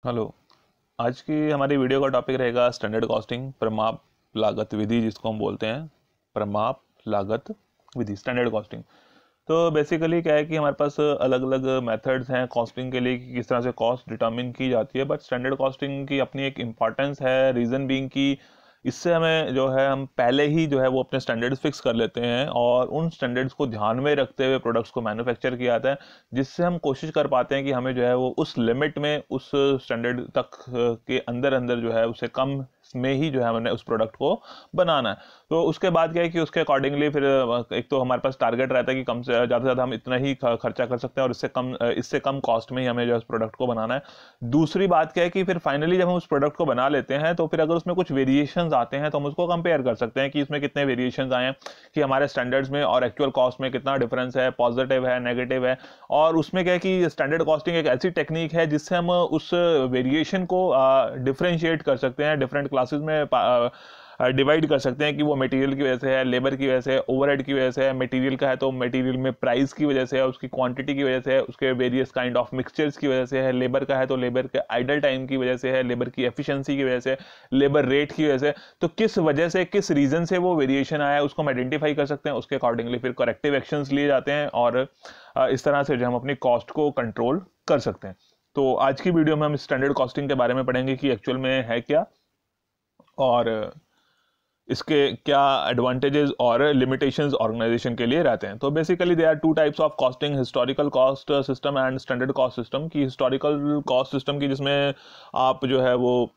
Hello. आज की हमारी वीडियो का टॉपिक रहेगा स्टैंडर्ड कॉस्टिंग, प्रमाप लागत विधि, जिसको हम बोलते हैं प्रमाप लागत विधि, स्टैंडर्ड कॉस्टिंग। तो बेसिकली क्या है कि हमारे पास अलग अलग मेथड्स हैं कॉस्टिंग के लिए कि किस तरह से कॉस्ट डिटरमिन की जाती है, बट स्टैंडर्ड कॉस्टिंग की अपनी एक इम्पॉर्टेंस है। रीज़न बीइंग कि इससे हमें जो है हम पहले ही जो है वो अपने स्टैंडर्ड्स फिक्स कर लेते हैं और उन स्टैंडर्ड्स को ध्यान में रखते हुए प्रोडक्ट्स को मैन्युफैक्चर किया जाता है, जिससे हम कोशिश कर पाते हैं कि हमें जो है वो उस लिमिट में, उस स्टैंडर्ड तक के अंदर अंदर जो है उसे कम में ही जो है हमने उस प्रोडक्ट को बनाना है। तो उसके बाद क्या है कि उसके अकॉर्डिंगली फिर एक तो हमारे पास टारगेट रहता है कि कम से ज़्यादा हम इतना ही खर्चा कर सकते हैं और इससे कम कॉस्ट में ही हमें जो है उस प्रोडक्ट को बनाना है। दूसरी बात क्या है कि फिर फाइनली जब हम उस प्रोडक्ट को बना लेते हैं तो फिर अगर उसमें कुछ वेरिएशंस आते हैं तो हम उसको कंपेयर कर सकते हैं कि इसमें कितने वेरिएशंस आए हैं, कि हमारे स्टैंडर्ड्स में और एक्चुअल कॉस्ट में कितना डिफरेंस है, पॉजिटिव है, नेगेटिव है। और उसमें क्या है कि स्टैंडर्ड कॉस्टिंग एक ऐसी टेक्निक है जिससे हम उस वेरिएशन को डिफरेंशिएट कर सकते हैं, डिफरेंट क्लासेस में डिवाइड कर सकते हैं कि वो मटेरियल की वजह से है, लेबर की वजह से है, ओवरहेड की वजह से है। मटेरियल का है तो मटेरियल में प्राइस की वजह से है, उसकी क्वांटिटी की वजह से है, उसके वेरियस काइंड ऑफ मिक्सचर्स की वजह से है। लेबर का है तो लेबर के आइडल टाइम की वजह से है, लेबर की एफिशिएंसी की वजह से, लेबर रेट की वजह से। तो किस वजह से, किस रीजन से वो वेरिएशन आया है उसको हम आइडेंटिफाई कर सकते हैं। उसके अकॉर्डिंगली फिर करेक्टिव एक्शंस लिए जाते हैं और इस तरह से जो हम अपनी कॉस्ट को कंट्रोल कर सकते हैं। तो आज की वीडियो में हम स्टैंडर्ड कॉस्टिंग के बारे में पढ़ेंगे कि एक्चुअल में है क्या और इसके क्या एडवांटेजेस और लिमिटेशंस ऑर्गेनाइजेशन के लिए रहते हैं। तो basically they are two types of costing, historical cost system and standard cost system. की हिस्टोरिकल कॉस्ट सिस्टम की जिसमें आप जो है वो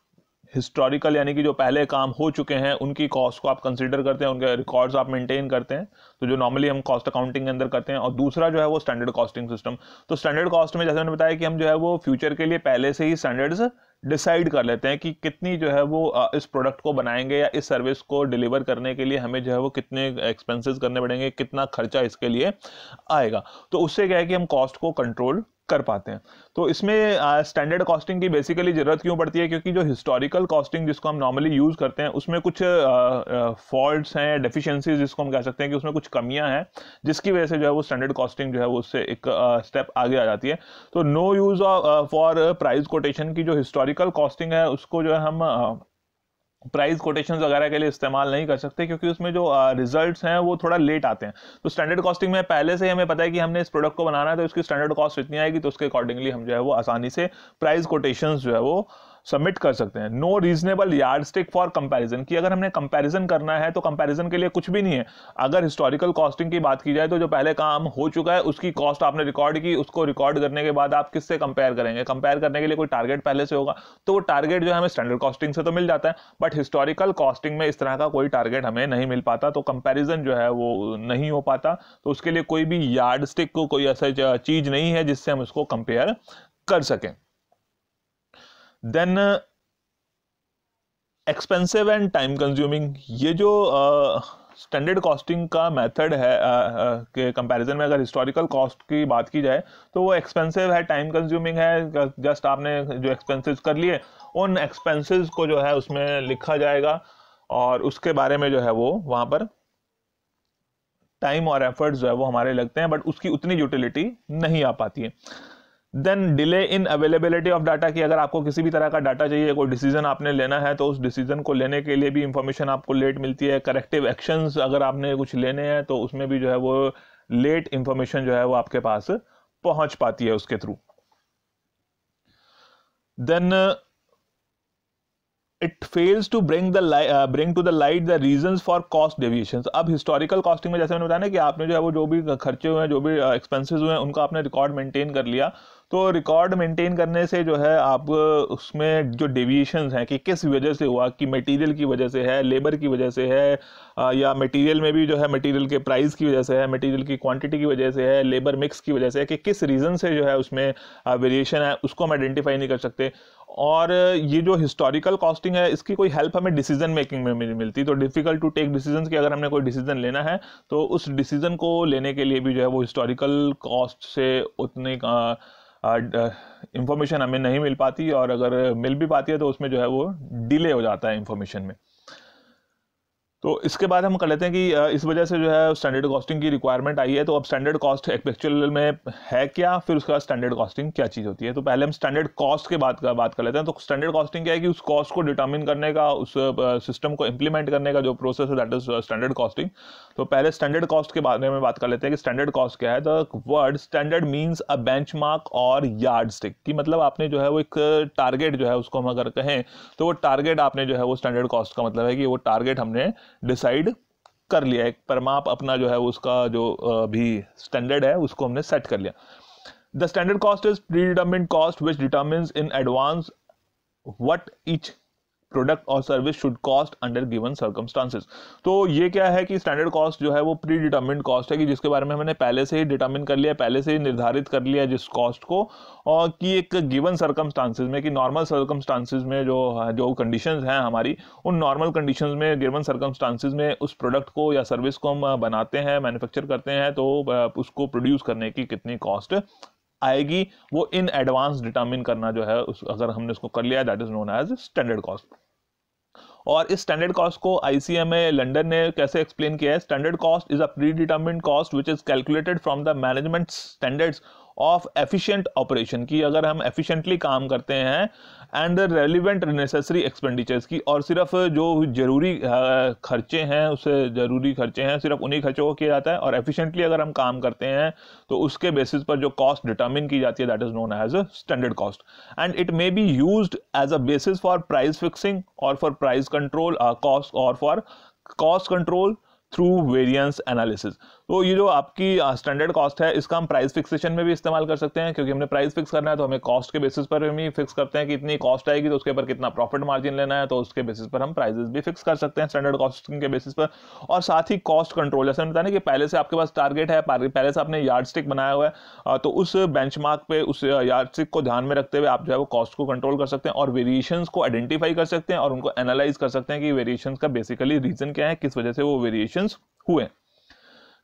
हिस्टोरिकल यानी कि जो पहले काम हो चुके हैं उनकी कॉस्ट को आप कंसीडर करते हैं, उनके रिकॉर्ड्स आप मेंटेन करते हैं, तो जो नॉर्मली हम कॉस्ट अकाउंटिंग के अंदर करते हैं। और दूसरा जो है वो स्टैंडर्ड कॉस्टिंग सिस्टम। तो स्टैंडर्ड कॉस्ट में जैसे मैंने बताया कि हम जो है वो फ्यूचर के लिए पहले से ही स्टैंडर्ड्स डिसाइड कर लेते हैं कि कितनी जो है वो इस प्रोडक्ट को बनाएंगे या इस सर्विस को डिलीवर करने के लिए हमें जो है वो कितने एक्सपेंसेस करने पड़ेंगे, कितना खर्चा इसके लिए आएगा। तो उससे क्या है कि हम कॉस्ट को कंट्रोल कर पाते हैं। तो इसमें स्टैंडर्ड कॉस्टिंग की बेसिकली जरूरत क्यों पड़ती है, क्योंकि जो हिस्टोरिकल कॉस्टिंग जिसको हम नॉर्मली यूज करते हैं उसमें कुछ फॉल्ट्स हैं, डेफिशिएंसीज जिसको हम कह सकते हैं कि उसमें कुछ कमियां हैं, जिसकी वजह से जो है वो स्टैंडर्ड कॉस्टिंग जो है वो उससे एक स्टेप आगे आ जाती है। तो no use for price quotation की जो हिस्टोरिकल कॉस्टिंग है उसको जो है हम प्राइस कोटेशंस वगैरह के लिए इस्तेमाल नहीं कर सकते, क्योंकि उसमें जो रिजल्ट्स हैं वो थोड़ा लेट आते हैं। तो स्टैंडर्ड कॉस्टिंग में पहले से ही हमें पता है कि हमने इस प्रोडक्ट को बनाना है तो इसकी स्टैंडर्ड कॉस्ट इतनी आएगी, तो उसके अकॉर्डिंगली हम जो है वो आसानी से प्राइस कोटेशंस जो है वो सबमिट कर सकते हैं। No reasonable yardstick for comparison, कि अगर हमने कंपैरिजन करना है तो कंपैरिजन के लिए कुछ भी नहीं है। अगर हिस्टोरिकल कॉस्टिंग की बात की जाए तो जो पहले काम हो चुका है उसकी कॉस्ट आपने रिकॉर्ड की, उसको रिकॉर्ड करने के बाद आप किससे कंपेयर करेंगे? कंपेयर करने के लिए कोई टारगेट पहले से होगा, तो वो टारगेट जो है हमें स्टैंडर्ड कॉस्टिंग से तो मिल जाता है, बट हिस्टोरिकल कॉस्टिंग में इस तरह का कोई टारगेट हमें नहीं मिल पाता, तो कंपैरिजन जो है वो नहीं हो पाता। तो उसके लिए कोई भी यार्डस्टिक को कोई ऐसा चीज नहीं है जिससे हम उसको कंपेयर कर सकें। Then expensive and time consuming, ये जो स्टैंडर्ड कॉस्टिंग का मेथड है के कंपैरिजन में अगर हिस्टोरिकल कॉस्ट की बात की जाए तो वो एक्सपेंसिव है, टाइम कंज्यूमिंग है। जस्ट आपने जो एक्सपेंसेस कर लिए उन एक्सपेंसेस को जो है उसमें लिखा जाएगा और उसके बारे में जो है वो वहां पर टाइम और एफर्ट्स जो है वो हमारे लगते हैं, बट उसकी उतनी यूटिलिटी नहीं आ पाती है। Then delay in availability of data, की अगर आपको किसी भी तरह का डाटा चाहिए, कोई डिसीजन आपने लेना है तो उस डिसीजन को लेने के लिए भी इंफॉर्मेशन आपको लेट मिलती है। करेक्टिव एक्शंस अगर आपने कुछ लेने हैं तो उसमें भी जो है वो लेट इंफॉर्मेशन जो है वो आपके पास पहुंच पाती है उसके through. Then it fails to bring to the light the reasons for cost deviations. अब हिस्टोरिकल कॉस्टिंग में जैसे मैंने बताया ना कि आपने जो है वो जो भी खर्चे हुए हैं, जो भी एक्सपेंसेस हुए हैं, उनका आपने रिकॉर्ड मेंटेन कर लिया। तो रिकॉर्ड मेंटेन करने से जो है आप उसमें जो डेविएशंस हैं कि किस वजह से हुआ, कि मटेरियल की वजह से है, लेबर की वजह से है, या मटेरियल में भी जो है मटेरियल के प्राइस की वजह से है, मटेरियल की क्वांटिटी की वजह से है, लेबर मिक्स की वजह से है, कि किस रीज़न से जो है उसमें वेरिएशन है, उसको हम आइडेंटिफाई नहीं कर सकते। और ये जो हिस्टोरिकल कॉस्टिंग है इसकी कोई हेल्प हमें डिसीजन मेकिंग में नहीं मिलती। तो डिफिकल्ट टू टेक डिसीजन, कि अगर हमने कोई डिसीजन लेना है तो उस डिसीजन को लेने के लिए भी जो है वो हिस्टोरिकल कॉस्ट से उतने इंफॉर्मेशन हमें नहीं मिल पाती, और अगर मिल भी पाती है तो उसमें जो है वो डिले हो जाता है इंफॉर्मेशन में। तो इसके बाद हम कर लेते हैं कि इस वजह से जो है स्टैंडर्ड कॉस्टिंग की रिक्वायरमेंट आई है। तो अब स्टैंडर्ड कॉस्ट एक्चुअल में है क्या, फिर उसके बाद स्टैंडर्ड कॉस्टिंग क्या चीज़ होती है। तो पहले हम स्टैंडर्ड कॉस्ट के बात कर लेते हैं। तो स्टैंडर्ड कॉस्टिंग क्या है कि उस कॉस्ट को डिटरमिन करने का, उस सिस्टम को इंप्लीमेंट करने का जो प्रोसेस है, दैट इज स्टैंडर्ड कॉस्टिंग। तो पहले स्टैंडर्ड कॉस्ट के बारे में बात कर लेते हैं कि स्टैंडर्ड कॉस्ट क्या है। The word standard means a benchmark और यार्ड स्टिक, कि मतलब आपने जो है वो एक टारगेट जो है उसको हम अगर कहें तो वो टारगेट आपने जो है वो स्टैंडर्ड कॉस्ट का मतलब है कि वो टारगेट हमने डिसाइड कर लिया, एक परमाप अपना जो है उसका जो भी स्टैंडर्ड है उसको हमने सेट कर लिया। The standard cost is predetermined cost which determines in advance what each product or service should cost under given circumstances. तो ये क्या है कि स्टैंडर्ड कॉस्ट जो है वो प्री डिटरमिन्ड कॉस्ट है, कि जिसके बारे में हमने पहले से ही डिटरमिन कर लिया, पहले से ही निर्धारित कर लिया जिस कॉस्ट को, और कि एक गिवन सर्कमस्टांसेस में, कि नॉर्मल सर्कमस्टांसेस में जो कंडीशंस हैं हमारी, उन नॉर्मल कंडीशंस में, गिवन सर्कमस्टांसेस में उस प्रोडक्ट को या सर्विस को हम बनाते हैं, मैन्युफैक्चर करते हैं, तो उसको प्रोड्यूस करने की कितनी कॉस्ट आएगी वो इन एडवांस डिटरमिन करना जो है अगर हमने उसको कर लिया, that is known as standard cost. और इस स्टैंडर्ड कॉस्ट को आईसीएमए लंदन ने कैसे एक्सप्लेन किया है। Standard cost is a pre determined cost which is calculated from the management standards of efficient operation, की अगर हम एफिशिएंटली काम करते हैं, एंड रेलिवेंट नेसेसरी एक्सपेंडिचर्स की, और सिर्फ जो जरूरी खर्चे हैं, उससे जरूरी खर्चे हैं सिर्फ उन्हीं खर्चों को किया जाता है, और एफिशिएंटली अगर हम काम करते हैं तो उसके बेसिस पर जो कॉस्ट डिटरमिन की जाती है, that is known as standard cost. And it may be used as a basis for price fixing और फॉर प्राइस कंट्रोल कॉस्ट, और for cost control through variance analysis. तो ये जो आपकी स्टैंडर्ड कॉस्ट है, इसका हम प्राइस फिक्सेशन में भी इस्तेमाल कर सकते हैं, क्योंकि हमने प्राइस फिक्स करना है तो हमें कॉस्ट के बेसिस पर हम ही फिक्स करते हैं कि इतनी कॉस्ट आएगी, तो उसके ऊपर कितना प्रॉफिट मार्जिन लेना है, तो उसके बेसिस पर हम प्राइसेस भी फिक्स कर सकते हैं स्टैंडर्ड कॉस्टिंग के बेसिस पर। और साथ ही कॉस्ट कंट्रोल, जैसे बताया ना कि पहले से आपके पास टारगेट है, पहले से आपने यार्ड स्टिक बनाया हुआ है, तो उस बेंचमार्क पे, उस यार्ड स्टिक को ध्यान में रखते हुए आप जो है वो कॉस्ट को कंट्रोल कर सकते हैं, और वेरिएशंस को आइडेंटिफाई कर सकते हैं, और उनको एनालाइज कर सकते हैं कि वेरिएशंस का बेसिकली रीजन क्या है, किस वजह से वो वेरिएशंस हुए।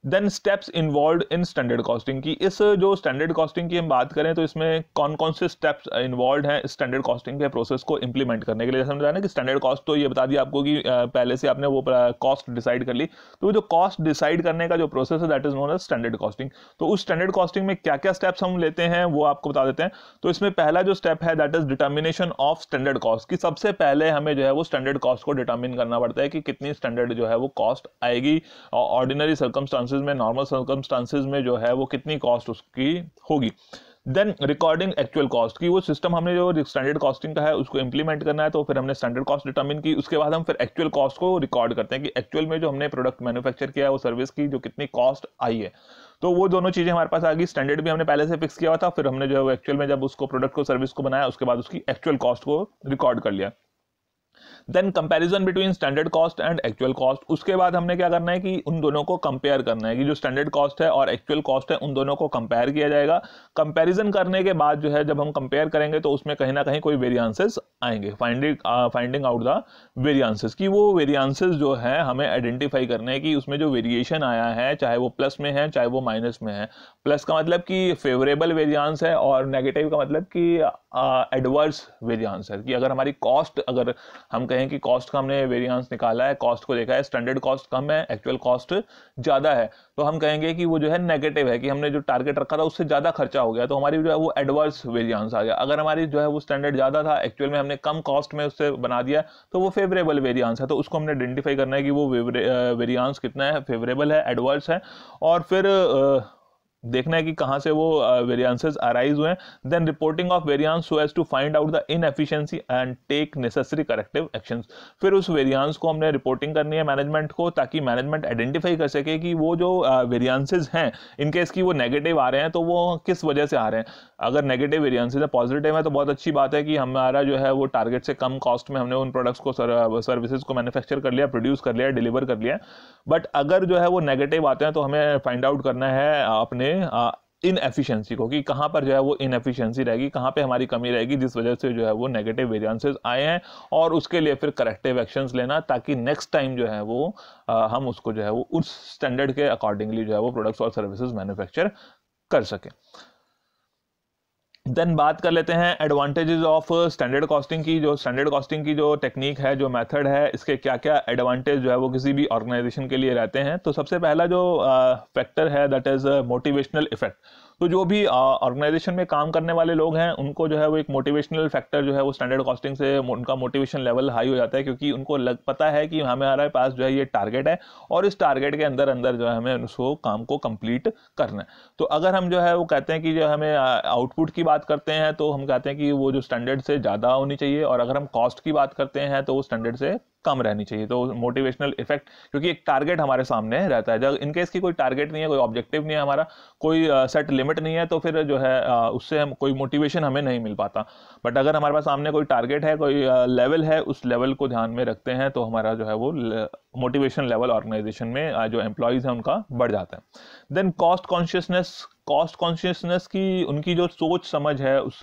Then steps involve in standard costing की, इस जो स्टैंडर्ड कॉस्टिंग की हम बात करें तो इसमें कौन कौन से स्टेप्स इन्वॉल्व हैं स्टैंडर्ड कॉस्टिंग के प्रोसेस को इंप्लीमेंट करने के लिए। जैसे हम बताया ना कि स्टैंडर्ड कॉस्ट, तो ये बता दिया आपको कि पहले से आपने वो कॉस्ट डिसाइड कर ली, तो जो कॉस्ट डिसाइड करने का जो प्रोसेस है, that is known as standard costing. तो उस स्टैंडर्ड कॉस्टिंग में क्या क्या स्टेप्स हम लेते हैं वो आपको बता देते हैं। तो इसमें पहला जो स्टेप है, that is determination of standard cost, की सबसे पहले हमें जो है वो स्टैंडर्ड कॉस्ट को डिटर्मिन करना पड़ता है कि कितनी स्टैंडर्ड जो है वो कॉस्ट आएगी, ऑर्डिनरी सर्कमस्टांसेस में, नॉर्मल सर्कमस्टांसेस में जो है वो कितनी कॉस्ट उसकी होगी। देन रिकॉर्डिंग एक्चुअल कॉस्ट, की वो सिस्टम हमने जो स्टैंडर्ड कॉस्टिंग का है उसको इंप्लीमेंट करना है, तो फिर हमने स्टैंडर्ड कॉस्ट डिटरमिन की, उसके बाद हम फिर एक्चुअल कॉस्ट को रिकॉर्ड करते हैं कि एक्चुअल में जो हमने प्रोडक्ट मैन्युफैक्चर किया है, वो सर्विस की जो कितनी कॉस्ट आई है। तो वो दोनों चीजें हमारे पास आ गई। स्टैंडर्ड भी हमने पहले से फिक्स किया हुआ था, फिर हमने जो है वो एक्चुअल में जब उसको प्रोडक्ट को, सर्विस को बनाया, उसके बाद उसकी एक्चुअल कॉस्ट को रिकॉर्ड कर लिया। Then comparison between standard cost and actual cost, उसके बाद हमने क्या करना है कि उन दोनों को कंपेयर करना है, कि जो स्टैंडर्ड कॉस्ट है और एक्चुअल कॉस्ट है उन दोनों को कंपेयर किया जाएगा। कंपैरिजन करने के बाद जो है जब हम कंपेयर करेंगे तो उसमें कहीं ना कहीं कोई वेरिएंसेस आएंगे, फाइंडिंग आउट द वेरिएंसेस, की वो वेरिएंसेस जो है हमें आइडेंटिफाई करने हैं कि उसमें जो वेरिएशन आया है, चाहे वो प्लस में है चाहे वो माइनस में है। प्लस का मतलब कि फेवरेबल वेरिएंस है, और नेगेटिव का मतलब कि एडवर्स वेरिएंस है, कि अगर हमारी कॉस्ट, अगर हम कहें कि कॉस्ट का हमने वेरिएंस निकाला है, कॉस्ट को देखा है, स्टैंडर्ड कॉस्ट कम है, एक्चुअल कॉस्ट ज्यादा है, तो हम कहेंगे कि वो जो है नेगेटिव है, कि हमने जो टारगेट रखा था उससे ज्यादा खर्चा हो गया, तो हमारी जो है वो एडवर्स वेरिएंस आ गया। अगर हमारी जो है वो स्टैंडर्ड ज्यादा था, एक्चुअल में हमने कम कॉस्ट में उससे बना दिया, तो वो फेवरेबल वेरिएंस है। तो उसको हमने आइडेंटिफाई करना है कि वो वेरिएंस कितना है, फेवरेबल है, एडवर्स है, और फिर देखना है कि कहां से वो वेरिएंसेस अराइज हुए। Then reporting of variance so as to find out the inefficiency and take necessary corrective actions. फिर उस वेरिएंस को हमने रिपोर्टिंग करनी है मैनेजमेंट को, ताकि मैनेजमेंट आइडेंटिफाई कर सके कि वो जो वेरिएंसेस हैं, इन केस की वो नेगेटिव आ रहे हैं तो वो किस वजह से आ रहे हैं। अगर नेगेटिव वेरिएंसेस है, पॉजिटिव है, तो बहुत अच्छी बात है कि हमारा जो है वो टारगेट से कम कॉस्ट में हमने उन प्रोडक्ट्स को, सर्विसेज को मैन्युफैक्चर कर लिया, प्रोड्यूस कर लिया, डिलीवर कर लिया। बट अगर जो है वो नेगेटिव आते हैं तो हमें फाइंड आउट करना है अपने इनएफिशिएंसी को, कि कहां पर जो है वो इनएफिशिएंसी रहेगी, कहां पे हमारी कमी रहेगी, जिस वजह से जो है वो नेगेटिव वेरिएंसेस आए हैं, और उसके लिए फिर करेक्टिव एक्शंस लेना, ताकि नेक्स्ट टाइम जो है वो हम उसको जो है वो उस स्टैंडर्ड के अकॉर्डिंगली जो है वो प्रोडक्ट्स और सर्विसेज मैन्युफैक्चर कर सके। देन बात कर लेते हैं एडवांटेजेस ऑफ स्टैंडर्ड कॉस्टिंग की। जो स्टैंडर्ड कॉस्टिंग की जो टेक्निक है, जो मेथड है, इसके क्या क्या एडवांटेज जो है वो किसी भी ऑर्गेनाइजेशन के लिए रहते हैं। तो सबसे पहला जो फैक्टर है दैट इज मोटिवेशनल इफेक्ट। तो जो भी ऑर्गेनाइजेशन में काम करने वाले लोग हैं उनको जो है वो एक मोटिवेशनल फैक्टर जो है वो स्टैंडर्ड कॉस्टिंग से उनका मोटिवेशन लेवल हाई हो जाता है, क्योंकि उनको पता है कि हमारे पास जो है ये टारगेट है और इस टारगेट के अंदर अंदर जो है हमें उसको काम को कंप्लीट करना है। तो अगर हम जो है वो कहते हैं कि जो हमें आउटपुट की बात करते हैं तो हम कहते हैं कि वो जो स्टैंडर्ड से ज़्यादा होनी चाहिए, और अगर हम कॉस्ट की बात करते हैं तो वो स्टैंडर्ड से कम रहनी चाहिए। तो मोटिवेशनल इफेक्ट, क्योंकि एक टारगेट हमारे सामने रहता है। जब इनकेस की कोई टारगेट नहीं है, कोई ऑब्जेक्टिव नहीं है, हमारा कोई सेट लिमिट नहीं है, तो फिर जो है उससे हम कोई मोटिवेशन हमें नहीं मिल पाता। बट अगर हमारे पास सामने कोई टारगेट है, कोई लेवल है, उस लेवल को ध्यान में रखते हैं तो हमारा जो है वो मोटिवेशन लेवल ऑर्गेनाइजेशन में जो एम्प्लॉयज़ हैं उनका बढ़ जाता है। देन कॉस्ट कॉन्शियसनेस की उनकी जो सोच समझ है उस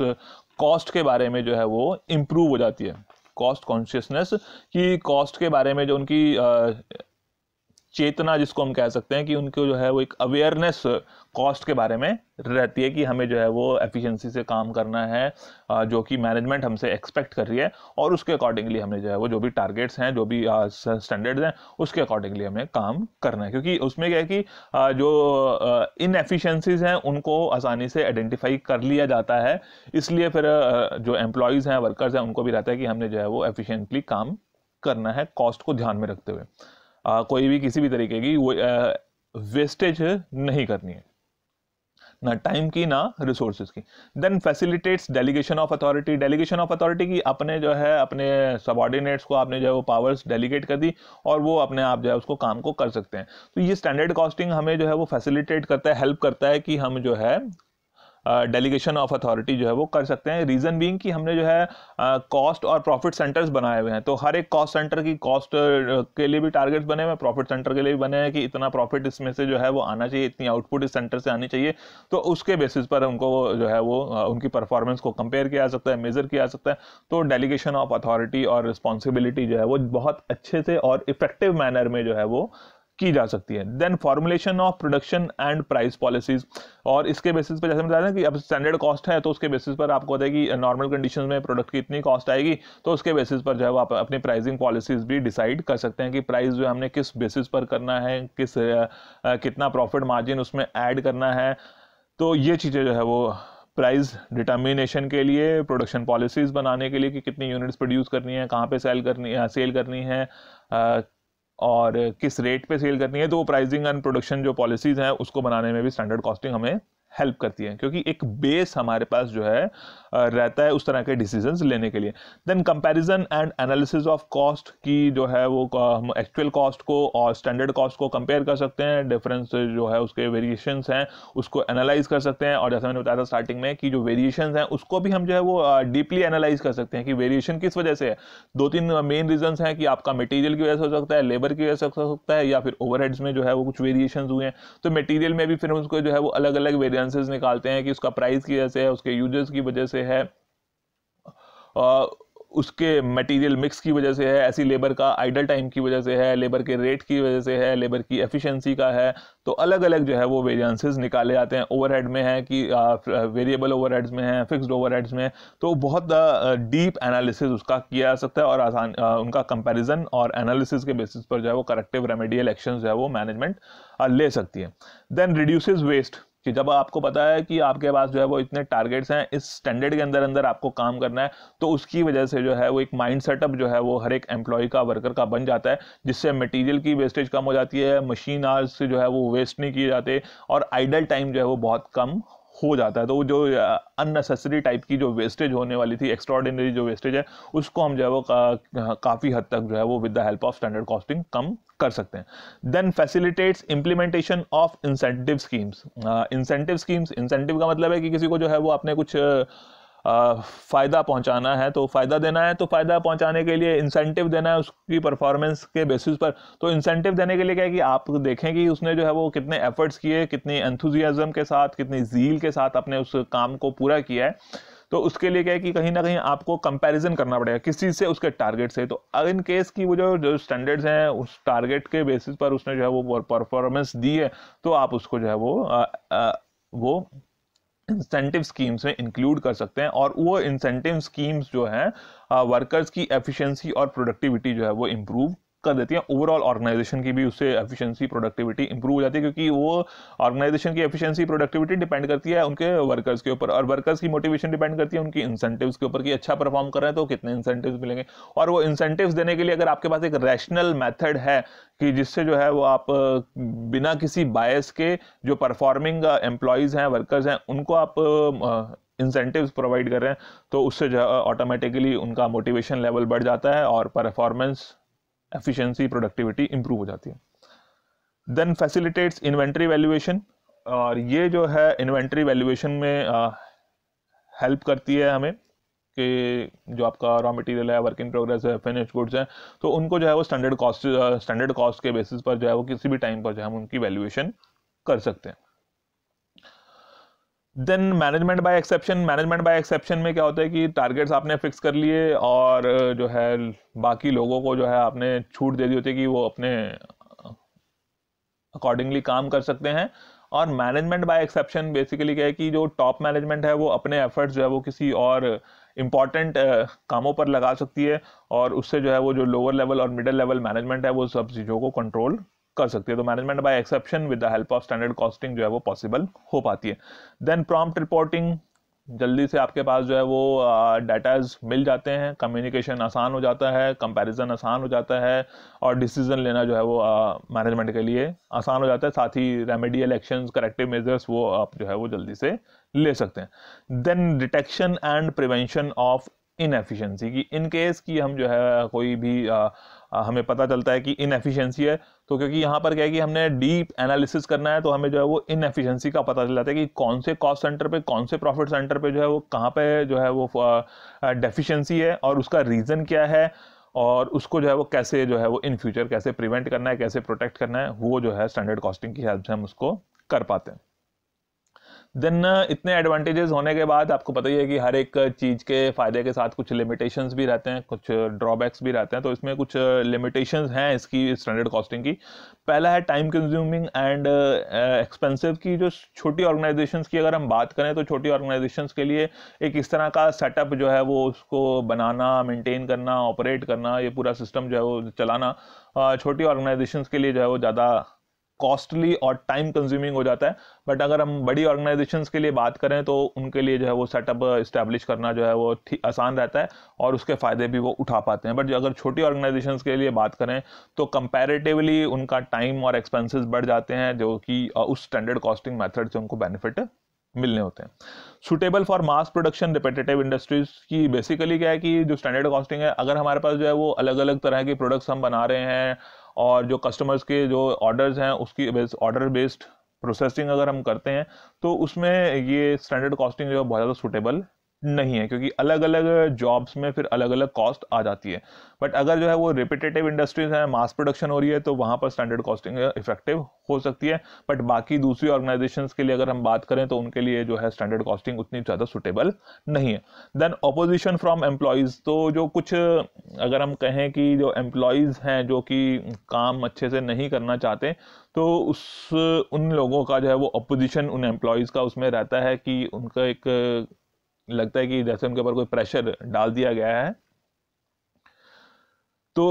कॉस्ट के बारे में जो है वो इम्प्रूव हो जाती है। कॉस्ट कॉन्शियसनेस की कॉस्ट के बारे में जो उनकी चेतना, जिसको हम कह सकते हैं कि उनको जो है वो एक अवेयरनेस कॉस्ट के बारे में रहती है कि हमें जो है वो एफिशिएंसी से काम करना है, जो कि मैनेजमेंट हमसे एक्सपेक्ट कर रही है, और उसके अकॉर्डिंगली हमने जो है वो जो भी टारगेट्स हैं, जो भी स्टैंडर्ड्स हैं, उसके अकॉर्डिंगली हमें काम करना है। क्योंकि उसमें क्या है कि जो इनएफिशिएंसीज हैं उनको आसानी से आइडेंटिफाई कर लिया जाता है, इसलिए फिर जो एम्प्लॉयज़ हैं, वर्कर्स हैं, उनको भी रहता है कि हमने जो है वो एफिशिएंटली काम करना है, कॉस्ट को ध्यान में रखते हुए। कोई भी किसी भी तरीके की वो वेस्टेज नहीं करनी है, ना टाइम की ना रिसोर्सेज की। Then facilitates delegation of authority. Delegation of authority की अपने जो है अपने सबऑर्डिनेट्स को आपने जो है वो पावर्स डेलीगेट कर दी और वो अपने आप जो है उसको काम को कर सकते हैं। तो ये स्टैंडर्ड कॉस्टिंग हमें जो है वो फैसिलिटेट करता है, हेल्प करता है कि हम जो है डेलीगेशन ऑफ अथॉरिटी जो है वो कर सकते हैं। रीजन बीइंग कि हमने जो है कॉस्ट और प्रॉफिट सेंटर्स बनाए हुए हैं। तो हर एक कॉस्ट सेंटर की कॉस्ट के लिए भी टारगेट्स बने हुए हैं, प्रॉफिट सेंटर के लिए भी बने हैं कि इतना प्रॉफिट इसमें से जो है वो आना चाहिए, इतनी आउटपुट इस सेंटर से आनी चाहिए। तो उसके बेसिस पर उनको जो है वो उनकी परफॉर्मेंस को कंपेयर किया जा सकता है, मेजर किया जा सकता है। तो डेलीगेशन ऑफ अथॉरिटी और रिस्पॉन्सिबिलिटी जो है वो बहुत अच्छे से और इफेक्टिव मैनर में जो है वो की जा सकती है। Then formulation of production and price policies, और इसके बेसिस पर जैसे हम बता रहे हैं कि अब स्टैंडर्ड कॉस्ट है तो उसके बेसिस पर आपको होता है कि नॉर्मल कंडीशंस में प्रोडक्ट की इतनी कॉस्ट आएगी, तो उसके बेसिस पर जो है वो आप अपनी प्राइसिंग पॉलिसीज भी डिसाइड कर सकते हैं कि प्राइस जो हमने किस बेसिस पर करना है, कितना प्रॉफिट मार्जिन उसमें ऐड करना है। तो ये चीज़ें जो है वो प्राइस डिटर्मिनेशन के लिए, प्रोडक्शन पॉलिसीज बनाने के लिए कि कितनी यूनिट्स प्रोड्यूस करनी है, कहाँ पे सेल करनी है और किस रेट पे सेल करनी है। तो वो प्राइसिंग एंड प्रोडक्शन जो पॉलिसीज हैं उसको बनाने में भी स्टैंडर्ड कॉस्टिंग हमें हेल्प करती है, क्योंकि एक बेस हमारे पास जो है रहता है उस तरह के डिसीजंस लेने के लिए। Then comparison and analysis of cost की जो है वो हम एक्चुअल कॉस्ट को और स्टैंडर्ड कॉस्ट को कंपेयर कर सकते हैं, डिफरेंस जो है उसके वेरिएशंस हैं उसको एनालाइज कर सकते हैं। और जैसे मैंने बताया था स्टार्टिंग में कि जो वेरिएशंस हैं उसको भी हम जो है वो डीपली एनालाइज कर सकते हैं कि वेरिएशन किस वजह से है। 2-3 मेन रीजंस हैं कि आपका मटेरियल की वजह से हो सकता है, लेबर की वजह से हो सकता है, या फिर ओवरहेड्स में जो है वो कुछ वेरिएशंस हुए हैं। तो मटेरियल में भी फिर उसको जो है वो अलग अलग वेरिएंसेस निकालते हैं कि उसका प्राइस की वजह से है, उसके यूजेस की वजह से है, उसके मटेरियल मिक्स की वजह से है, ऐसी लेबर का आइडल टाइम की वजह से है, लेबर के रेट की वजह से है, लेबर की एफिशिएंसी का है। तो अलग अलग जो है वो वेरिएंसेस निकाले जाते हैं। ओवरहेड में है कि वेरिएबल ओवरहेड्स में है, फिक्स्ड ओवरहेड्स में। तो बहुत डीप एनालिसिस उसका किया जा सकता है और आसान उनका कंपैरिजन और एनालिसिस के बेसिस पर जो है वो करेक्टिव रेमेडियल एक्शंस जो है वो मैनेजमेंट ले सकती है। देन रिड्यूसेस वेस्ट, कि जब आपको पता है कि आपके पास जो है वो इतने टारगेट्स हैं, इस स्टैंडर्ड के अंदर अंदर आपको काम करना है, तो उसकी वजह से जो है वो एक माइंड सेटअप जो है वो हर एक एम्प्लॉय का, वर्कर का बन जाता है, जिससे मटेरियल की वेस्टेज कम हो जाती है, मशीन आवर्स से जो है वो वेस्ट नहीं किए जाते और आइडल टाइम जो है वो बहुत कम हो जाता है। तो जो अननेसेसरी टाइप की जो वेस्टेज होने वाली थी, एक्स्ट्राऑर्डिनरी जो वेस्टेज है, उसको हम जो है वो काफ़ी हद तक जो है वो with the help of standard costing कम कर सकते हैं। Then facilitates implementation of incentive schemes. Incentive का मतलब है कि किसी को जो है वो अपने कुछ फ़ायदा पहुंचाना है, तो फ़ायदा देना है, तो फ़ायदा पहुंचाने के लिए इंसेंटिव देना है उसकी परफॉर्मेंस के बेसिस पर। तो इंसेंटिव देने के लिए क्या है कि आप देखें कि उसने जो है वो कितने एफर्ट्स किए, कितनी एंथुजियाज्म के साथ, कितनी ज़ील के साथ अपने उस काम को पूरा किया है। तो उसके लिए क्या है कि कहीं ना कहीं आपको कंपैरिजन करना पड़ेगा किस चीज़ से, उसके टारगेट से। तो इन केस की वो जो स्टैंडर्ड्स हैं उस टारगेट के बेसिस पर उसने जो है वो परफॉर्मेंस दी है, तो आप उसको जो है वो इंसेंटिव स्कीम्स में इंक्लूड कर सकते हैं, और वो इंसेंटिव स्कीम्स जो हैं वर्कर्स की एफिशिएंसी और प्रोडक्टिविटी जो है वो इम्प्रूव कर देती है। ओवरऑल ऑर्गेनाइजेशन की भी उससे एफिशिएंसी प्रोडक्टिविटी इंप्रूव हो जाती है, क्योंकि वो ऑर्गेनाइजेशन की एफिशिएंसी प्रोडक्टिविटी डिपेंड करती है उनके वर्कर्स के ऊपर, और वर्कर्स की मोटिवेशन डिपेंड करती है उनकी इंसेंटिव्स के ऊपर कि अच्छा परफॉर्म कर रहे हैं तो कितने इंसेंटिव्स मिलेंगे। और वो इंसेंटिव्स देने के लिए अगर आपके पास एक रैशनल मेथड है कि जिससे जो है वो आप बिना किसी बायस के जो परफॉर्मिंग एम्प्लॉयज हैं, वर्कर्स हैं, उनको आप इंसेंटिव्स प्रोवाइड कर रहे हैं, तो उससे जो है ऑटोमेटिकली उनका मोटिवेशन लेवल बढ़ जाता है और परफॉर्मेंस, एफिशिएंसी, प्रोडक्टिविटी इंप्रूव हो जाती है। देन फैसिलिटेट्स इन्वेंट्री वैल्यूएशन, और ये जो है इन्वेंट्री वैल्यूएशन में हेल्प करती है हमें कि जो आपका रॉ मटेरियल है, वर्क इन प्रोग्रेस है, फिनिश गुड्स हैं, तो उनको जो है वो स्टैंडर्ड कॉस्ट के बेसिस पर जो है वो किसी भी टाइम पर जो है हम उनकी वैल्यूएशन कर सकते हैं। Then management by exception, management by exception में क्या होता है कि टारगेट्स आपने फिक्स कर लिए और जो है बाकी लोगों को जो है आपने छूट दे दी होती है कि वो अपने अकॉर्डिंगली काम कर सकते हैं। और मैनेजमेंट बाय एक्सेप्शन बेसिकली क्या है कि जो टॉप मैनेजमेंट है वो अपने एफर्ट्स जो है वो किसी और इम्पॉर्टेंट कामों पर लगा सकती है, और उससे जो है वो जो लोअर लेवल और मिडिल लेवल मैनेजमेंट है वो सब चीज़ों को कंट्रोल कर सकती है। तो management by exception with the help of standard costing जो है वो पॉसिबल हो पाती है। देन प्रॉम्प्ट रिपोर्टिंग, जल्दी से आपके पास जो है वो डाटाज मिल जाते हैं, कम्युनिकेशन आसान हो जाता है, कंपैरिजन आसान हो जाता है, और डिसीजन लेना जो है वो मैनेजमेंट के लिए आसान हो जाता है। साथ ही रेमेडियल एक्शंस, करेक्टिव मेजर्स वो आप जो है वो जल्दी से ले सकते हैं। Then detection and prevention of inefficiency की, इन केस की हम जो है कोई भी हमें पता चलता है कि इनएफिशिएंसी है, तो क्योंकि यहाँ पर क्या है कि हमने डीप एनालिसिस करना है, तो हमें जो है वो इनएफिशिएंसी का पता चल जाता है कि कौन से कॉस्ट सेंटर पे, कौन से प्रॉफिट सेंटर पे जो है वो कहाँ पे जो है वो डेफिशिएंसी है और उसका रीज़न क्या है, और उसको जो है वो कैसे जो है वो इन फ्यूचर कैसे प्रिवेंट करना है, कैसे प्रोटेक्ट करना है, वो जो है स्टैंडर्ड कॉस्टिंग की हेल्प से हम उसको कर पाते हैं। देन इतने एडवांटेजेस होने के बाद आपको पता ही है कि हर एक चीज़ के फ़ायदे के साथ कुछ लिमिटेशंस भी रहते हैं, कुछ ड्रॉबैक्स भी रहते हैं। तो इसमें कुछ लिमिटेशंस हैं इसकी स्टैंडर्ड कॉस्टिंग की। पहला है टाइम कंज्यूमिंग एंड एक्सपेंसिव की। जो छोटी ऑर्गेनाइजेशंस की अगर हम बात करें तो छोटी ऑर्गेनाइजेशंस के लिए एक इस तरह का सेटअप जो है वो उसको बनाना, मेंटेन करना, ऑपरेट करना, ये पूरा सिस्टम जो है वो चलाना छोटी ऑर्गेनाइजेशंस के लिए जो है वो ज़्यादा कॉस्टली और टाइम कंज्यूमिंग हो जाता है। बट अगर हम बड़ी ऑर्गेनाइजेशंस के लिए बात करें तो उनके लिए जो है वो सेटअप इस्टेब्लिश करना जो है वो आसान रहता है और उसके फ़ायदे भी वो उठा पाते हैं। बट अगर छोटी ऑर्गेनाइजेशंस के लिए बात करें तो कंपैरेटिवली उनका टाइम और एक्सपेंसेस बढ़ जाते हैं, जो कि उस स्टैंडर्ड कॉस्टिंग मेथड से उनको बेनिफिट मिलने होते हैं। Suitable for mass production repetitive industries की बेसिकली क्या है कि जो स्टैंडर्ड कॉस्टिंग है, अगर हमारे पास जो है वो अलग अलग तरह के प्रोडक्ट्स हम बना रहे हैं और जो कस्टमर्स के जो ऑर्डर्स हैं उसकी ऑर्डर बेस्ड प्रोसेसिंग अगर हम करते हैं, तो उसमें ये स्टैंडर्ड कॉस्टिंग जो है बहुत ज़्यादा सुटेबल नहीं है, क्योंकि अलग अलग जॉब्स में फिर अलग अलग कॉस्ट आ जाती है। बट अगर जो है वो रिपीटेटिव इंडस्ट्रीज है, मास प्रोडक्शन हो रही है, तो वहाँ पर स्टैंडर्ड कॉस्टिंग इफेक्टिव हो सकती है। बट बाकी दूसरी ऑर्गेनाइजेशंस के लिए अगर हम बात करें तो उनके लिए जो है स्टैंडर्ड कॉस्टिंग उतनी ज़्यादा सुटेबल नहीं है। देन ऑपोजिशन फ्रॉम एम्प्लॉयज़, तो जो कुछ अगर हम कहें कि जो एम्प्लॉयज़ हैं जो कि काम अच्छे से नहीं करना चाहते, तो उन लोगों का जो है वो अपोजिशन उन एम्प्लॉयज़ का उसमें रहता है कि उनका एक लगता है कि जैसे उनके ऊपर कोई प्रेशर डाल दिया गया है, तो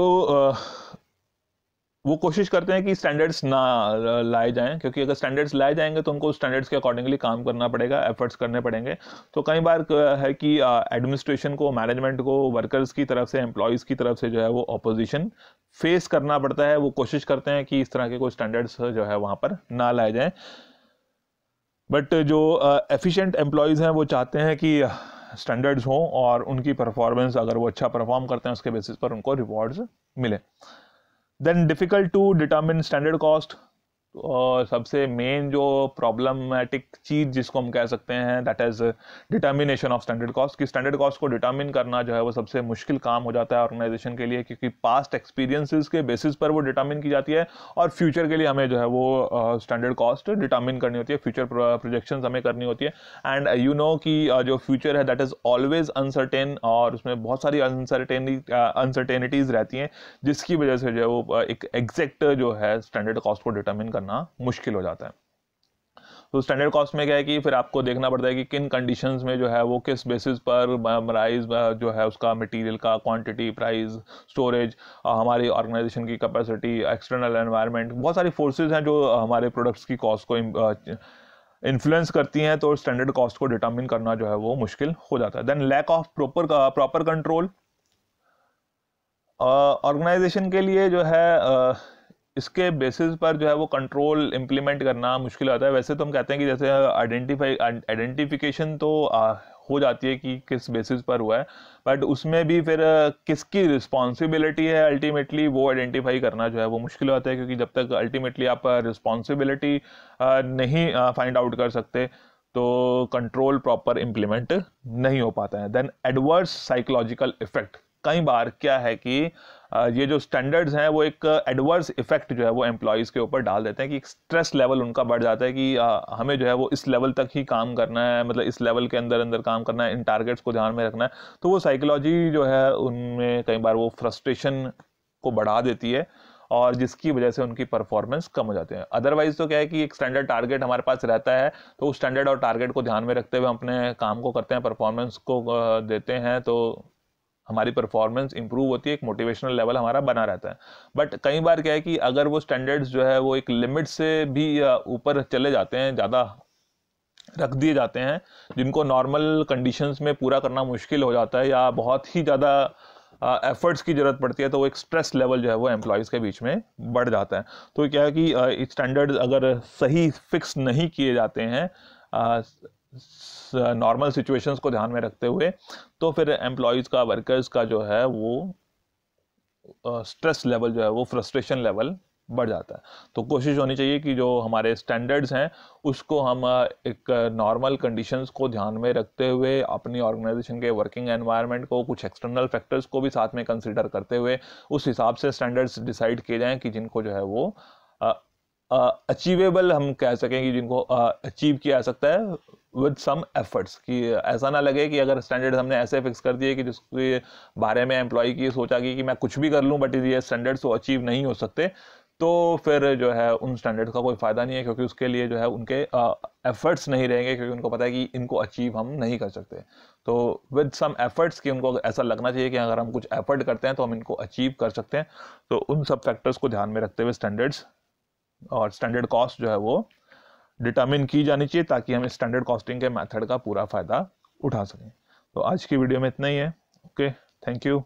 वो कोशिश करते हैं कि स्टैंडर्ड्स ना लाए जाएं, क्योंकि अगर स्टैंडर्ड्स लाए जाएंगे तो उनको स्टैंडर्ड्स के अकॉर्डिंगली काम करना पड़ेगा, एफर्ट्स करने पड़ेंगे। तो कई बार है कि एडमिनिस्ट्रेशन को, मैनेजमेंट को, वर्कर्स की तरफ से, एम्प्लॉयज़ की तरफ से जो है वो अपोजिशन फेस करना पड़ता है। वो कोशिश करते हैं कि इस तरह के कोई स्टैंडर्ड्स जो है वहाँ पर ना लाए जाएँ। बट जो एफिशिएंट एम्प्लॉयज़ हैं वो चाहते हैं कि स्टैंडर्ड्स हों और उनकी परफॉर्मेंस, अगर वो अच्छा परफॉर्म करते हैं उसके बेसिस पर उनको रिवॉर्ड्स मिले। Then difficult to determine standard cost, और सबसे मेन जो प्रॉब्लमेटिक चीज़ जिसको हम कह सकते हैं that is determination of standard cost. कि स्टैंडर्ड कॉस्ट को डिटर्मिन करना जो है वो सबसे मुश्किल काम हो जाता है ऑर्गेनाइजेशन के लिए, क्योंकि पास्ट एक्सपीरियंसेस के बेसिस पर वो डिटर्मिन की जाती है और फ्यूचर के लिए हमें जो है वो स्टैंडर्ड कॉस्ट डिटर्मिन करनी होती है, फ्यूचर प्रोजेक्शंस हमें करनी होती है। एंड यू नो कि जो फ्यूचर है दैट इज़ ऑलवेज अनसर्टेन, और उसमें बहुत सारी अनसर्टेनिटीज़ रहती हैं, जिसकी वजह से जो है वो एक एग्जैक्ट जो है स्टैंडर्ड कॉस्ट को डिटर्मिन करना मुश्किल हो जाता है। तो स्टैंडर्ड कॉस्ट में क्या है कि फिर आपको देखना पड़ता है कि किन कंडीशंस में जो है वो किस बेसिस पर प्राइस जो है उसका मटेरियल का क्वांटिटी, प्राइस, स्टोरेज, हमारी ऑर्गेनाइजेशन की कैपेसिटी, एक्सटर्नल एनवायरनमेंट, बहुत सारी फोर्सेज हैं जो हमारे प्रोडक्ट्स की कॉस्ट को इन्फ्लुएंस करती हैं, तो स्टैंडर्ड कॉस्ट को डिटरमिन करना जो है वो मुश्किल हो जाता है। Then lack of proper control, organisation के लिए जो है इसके बेसिस पर जो है वो कंट्रोल इम्प्लीमेंट करना मुश्किल होता है। वैसे तो हम कहते हैं कि जैसे आइडेंटिफिकेशन तो हो जाती है कि किस बेसिस पर हुआ है, बट उसमें भी फिर किसकी रिस्पॉन्सिबिलिटी है अल्टीमेटली वो आइडेंटिफाई करना जो है वो मुश्किल होता है, क्योंकि जब तक अल्टीमेटली आप रिस्पॉन्सिबिलिटी नहीं फाइंड आउट कर सकते तो कंट्रोल प्रॉपर इम्प्लीमेंट नहीं हो पाता है। देन एडवर्स साइकोलॉजिकल इफेक्ट, कई बार क्या है कि ये जो स्टैंडर्ड्स हैं वो एक एडवर्स इफेक्ट जो है वो एम्प्लॉयज़ के ऊपर डाल देते हैं कि स्ट्रेस लेवल उनका बढ़ जाता है कि हमें जो है वो इस लेवल तक ही काम करना है, मतलब इस लेवल के अंदर अंदर काम करना है, इन टारगेट्स को ध्यान में रखना है। तो वो साइकोलॉजी जो है उनमें कई बार वो फ्रस्ट्रेशन को बढ़ा देती है और जिसकी वजह से उनकी परफॉर्मेंस कम हो जाते हैं। अदरवाइज तो क्या है कि एक स्टैंडर्ड टारगेट हमारे पास रहता है, तो उस स्टैंडर्ड और टारगेट को ध्यान में रखते हुए अपने काम को करते हैं, परफॉर्मेंस को देते हैं, तो हमारी परफॉर्मेंस इंप्रूव होती है, एक मोटिवेशनल लेवल हमारा बना रहता है। बट कई बार क्या है कि अगर वो स्टैंडर्ड्स जो है वो एक लिमिट से भी ऊपर चले जाते हैं, ज़्यादा रख दिए जाते हैं, जिनको नॉर्मल कंडीशंस में पूरा करना मुश्किल हो जाता है या बहुत ही ज़्यादा एफर्ट्स की ज़रूरत पड़ती है, तो वो एक स्ट्रेस लेवल जो है वो एम्प्लॉयज़ के बीच में बढ़ जाता है। तो क्या है कि स्टैंडर्ड्स अगर सही फिक्स नहीं किए जाते हैं नॉर्मल सिचुएशंस को ध्यान में रखते हुए, तो फिर एम्प्लॉयज़ का, वर्कर्स का जो है वो स्ट्रेस लेवल जो है वो फ्रस्ट्रेशन लेवल बढ़ जाता है। तो कोशिश होनी चाहिए कि जो हमारे स्टैंडर्ड्स हैं उसको हम एक नॉर्मल कंडीशंस को ध्यान में रखते हुए अपनी ऑर्गेनाइजेशन के वर्किंग एनवायरनमेंट को, कुछ एक्सटर्नल फैक्टर्स को भी साथ में कंसिडर करते हुए उस हिसाब से स्टैंडर्ड्स डिसाइड किए जाएं कि जिनको जो है वो अचीवेबल हम कह सकें, कि जिनको अचीव किया जा सकता है विद सम एफर्ट्स, कि ऐसा ना लगे कि अगर स्टैंडर्ड्स हमने ऐसे फिक्स कर दिए कि जिसके बारे में एम्प्लॉय की सोचा कि मैं कुछ भी कर लूँ बट ये स्टैंडर्ड्स तो अचीव नहीं हो सकते, तो फिर जो है उन स्टैंडर्ड्स का कोई फ़ायदा नहीं है, क्योंकि उसके लिए जो है उनके एफर्ट्स नहीं रहेंगे, क्योंकि उनको पता है कि इनको अचीव हम नहीं कर सकते। तो विद सम एफर्ट्स, कि उनको ऐसा लगना चाहिए कि अगर हम कुछ एफर्ट करते हैं तो हम इनको अचीव कर सकते हैं। तो उन सब फैक्टर्स को ध्यान में रखते हुए स्टैंडर्ड्स और स्टैंडर्ड कॉस्ट जो है वो डिटरमिन की जानी चाहिए, ताकि हम स्टैंडर्ड कॉस्टिंग के मेथड का पूरा फ़ायदा उठा सकें। तो आज की वीडियो में इतना ही है। Okay, thank you.